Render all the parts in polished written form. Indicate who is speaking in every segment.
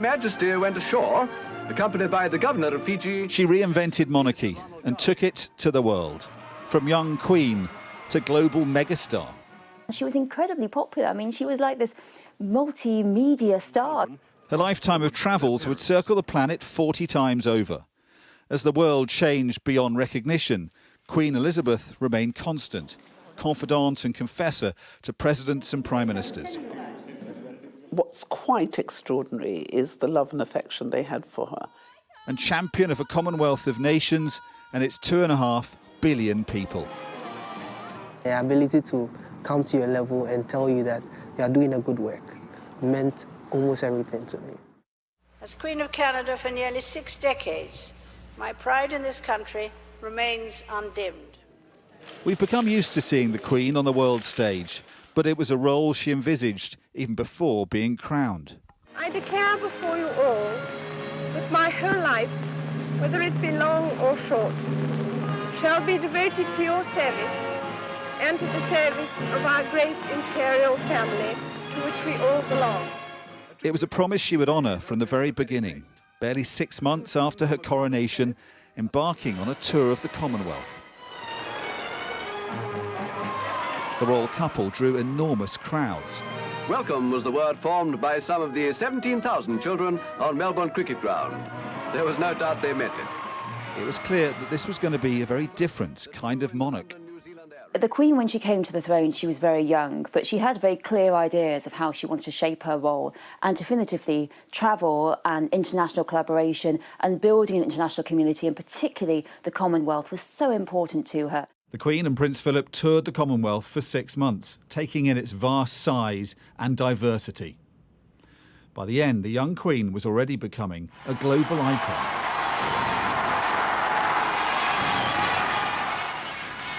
Speaker 1: Majesty went ashore, accompanied by the governor of Fiji.
Speaker 2: She reinvented monarchy and took it to the world, from young queen to global megastar.
Speaker 3: She was incredibly popular. I mean, she was like this multimedia star.
Speaker 2: Her lifetime of travels would circle the planet 40 times over. As the world changed beyond recognition, Queen Elizabeth remained constant, confidant and confessor to presidents and prime ministers.
Speaker 4: What's quite extraordinary is the love and affection they had for her.
Speaker 2: And champion of a Commonwealth of nations and its 2.5 billion people.
Speaker 5: The ability to come to your level and tell you that you are doing a good work meant almost everything to me.
Speaker 6: As Queen of Canada for nearly 6 decades, my pride in this country remains undimmed.
Speaker 2: We've become used to seeing the Queen on the world stage, but it was a role she envisaged even before being crowned.
Speaker 7: I declare before you all that my whole life, whether it be long or short, shall be devoted to your service and to the service of our great imperial family to which we all belong.
Speaker 2: It was a promise she would honour from the very beginning, barely 6 months after her coronation, embarking on a tour of the Commonwealth. The royal couple drew enormous crowds.
Speaker 1: Welcome was the word formed by some of the 17,000 children on Melbourne Cricket Ground. There was no doubt they meant it.
Speaker 2: It was clear that this was going to be a very different kind of monarch.
Speaker 3: The Queen, when she came to the throne, she was very young, but she had very clear ideas of how she wanted to shape her role, and definitively travel and international collaboration and building an international community, and particularly the Commonwealth, was so important to her.
Speaker 2: The Queen and Prince Philip toured the Commonwealth for 6 months, taking in its vast size and diversity. By the end, the young Queen was already becoming a global icon.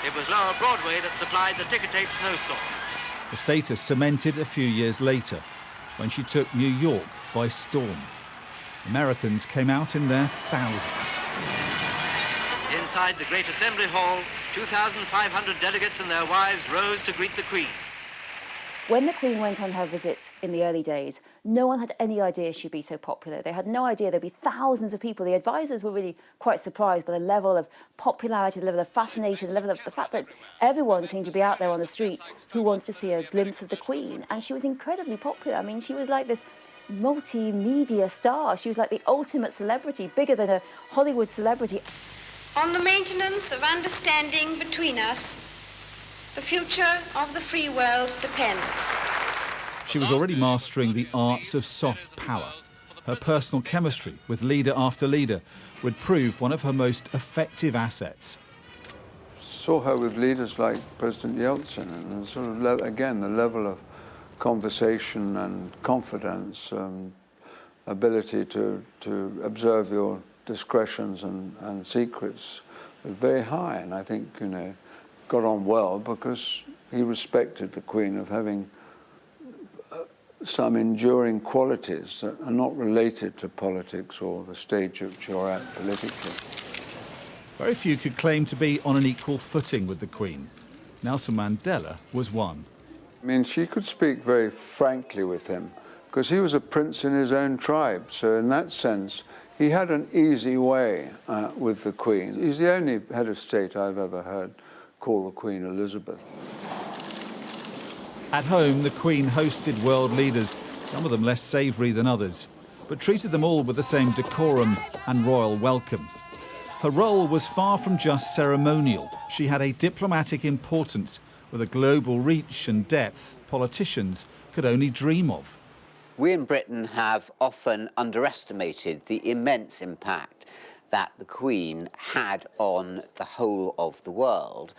Speaker 8: It was Lower Broadway that supplied the ticker-tape snowstorm.
Speaker 2: The status cemented a few years later, when she took New York by storm. Americans came out in their thousands.
Speaker 8: Inside the Great Assembly Hall, 2,500 delegates and their wives rose to greet the Queen.
Speaker 3: When the Queen went on her visits in the early days, no one had any idea she'd be so popular. They had no idea there'd be thousands of people. The advisors were really quite surprised by the level of popularity, the level of fascination, the level of the fact that everyone seemed to be out there on the streets who wanted to see a glimpse of the Queen. And she was incredibly popular. I mean, she was like this multimedia star. She was like the ultimate celebrity, bigger than a Hollywood celebrity.
Speaker 7: On the maintenance of understanding between us, the future of the free world depends.
Speaker 2: She was already mastering the arts of soft power. Her personal chemistry with leader after leader would prove one of her most effective assets.
Speaker 9: Saw her with leaders like President Yeltsin, and sort of, again, the level of conversation and confidence, ability to observe your discretions and secrets was very high, and I think, got on well because he respected the Queen of having some enduring qualities that are not related to politics or the stage at which you're at politically.
Speaker 2: Very few could claim to be on an equal footing with the Queen. Nelson Mandela was one.
Speaker 9: I mean, she could speak very frankly with him because he was a prince in his own tribe, so in that sense he had an easy way with the Queen. He's the only head of state I've ever heard call the Queen Elizabeth.
Speaker 2: At home, the Queen hosted world leaders, some of them less savoury than others, but treated them all with the same decorum and royal welcome. Her role was far from just ceremonial. She had a diplomatic importance with a global reach and depth politicians could only dream of.
Speaker 10: We in Britain have often underestimated the immense impact that the Queen had on the whole of the world.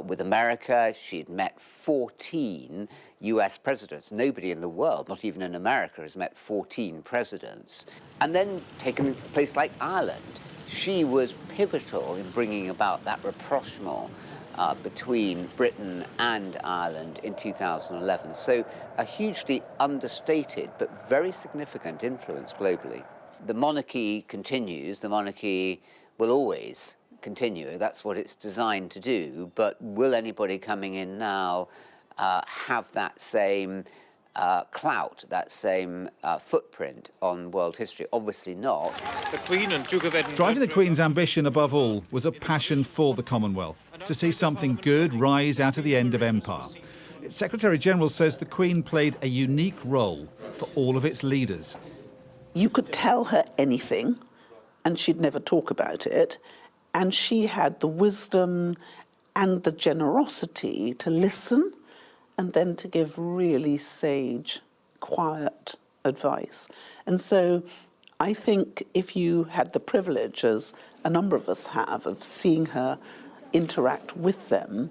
Speaker 10: With America, she'd met 14 US presidents. Nobody in the world, not even in America, has met 14 presidents. And then taken a place like Ireland. She was pivotal in bringing about that rapprochement between Britain and Ireland in 2011. So a hugely understated but very significant influence globally. The monarchy continues. The monarchy will always continue. That's what it's designed to do. But will anybody coming in now have that same clout, that same footprint on world history. Obviously not.
Speaker 11: The Queen and Duke of Edinburgh.
Speaker 2: Driving the Queen's ambition above all was a passion for the Commonwealth, to see something good rise out of the end of empire. Its Secretary-General says the Queen played a unique role for all of its leaders.
Speaker 4: You could tell her anything, and she'd never talk about it, and she had the wisdom and the generosity to listen and then to give really sage, quiet advice. And so I think if you had the privilege, as a number of us have, of seeing her interact with them,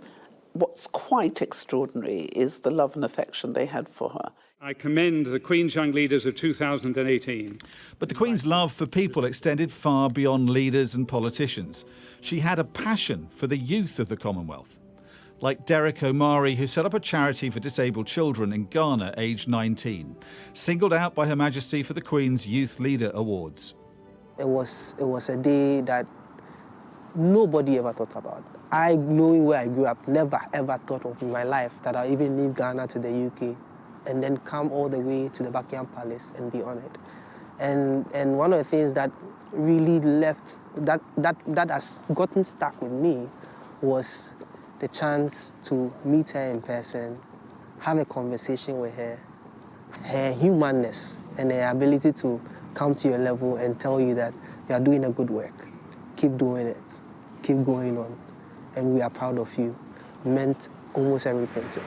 Speaker 4: what's quite extraordinary is the love and affection they had for her.
Speaker 12: I commend the Queen's Young Leaders of 2018.
Speaker 2: But the Queen's love for people extended far beyond leaders and politicians. She had a passion for the youth of the Commonwealth. Like Derek Omari, who set up a charity for disabled children in Ghana, aged 19, singled out by Her Majesty for the Queen's Youth Leader Awards.
Speaker 5: It was a day that nobody ever thought about. I, knowing where I grew up, never ever thought of in my life that I'll even leave Ghana to the UK and then come all the way to the Buckingham Palace and be honoured. And one of the things that really left, that has gotten stuck with me was the chance to meet her in person, have a conversation with her, her humanness and her ability to come to your level and tell you that you are doing a good work. Keep doing it, keep going on, and we are proud of you, meant almost everything to me.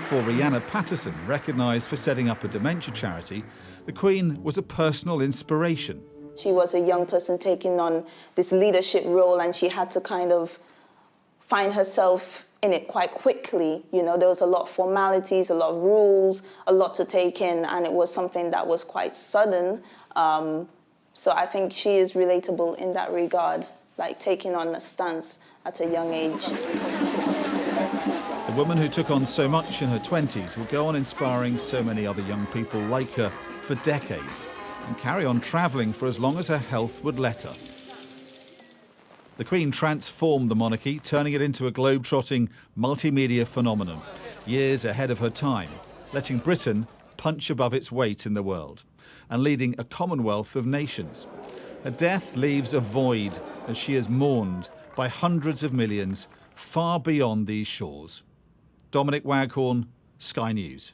Speaker 2: For Rihanna Patterson, recognised for setting up a dementia charity, the Queen was a personal inspiration.
Speaker 13: She was a young person taking on this leadership role, and she had to kind of find herself in it quite quickly. You know, there was a lot of formalities, a lot of rules, a lot to take in, and it was something that was quite sudden. So I think she is relatable in that regard, like taking on a stance at a young age.
Speaker 2: The woman who took on so much in her 20s will go on inspiring so many other young people like her for decades and carry on travelling for as long as her health would let her. The Queen transformed the monarchy, turning it into a globe-trotting multimedia phenomenon, years ahead of her time, letting Britain punch above its weight in the world and leading a commonwealth of nations. Her death leaves a void as she is mourned by hundreds of millions far beyond these shores. Dominic Waghorn, Sky News.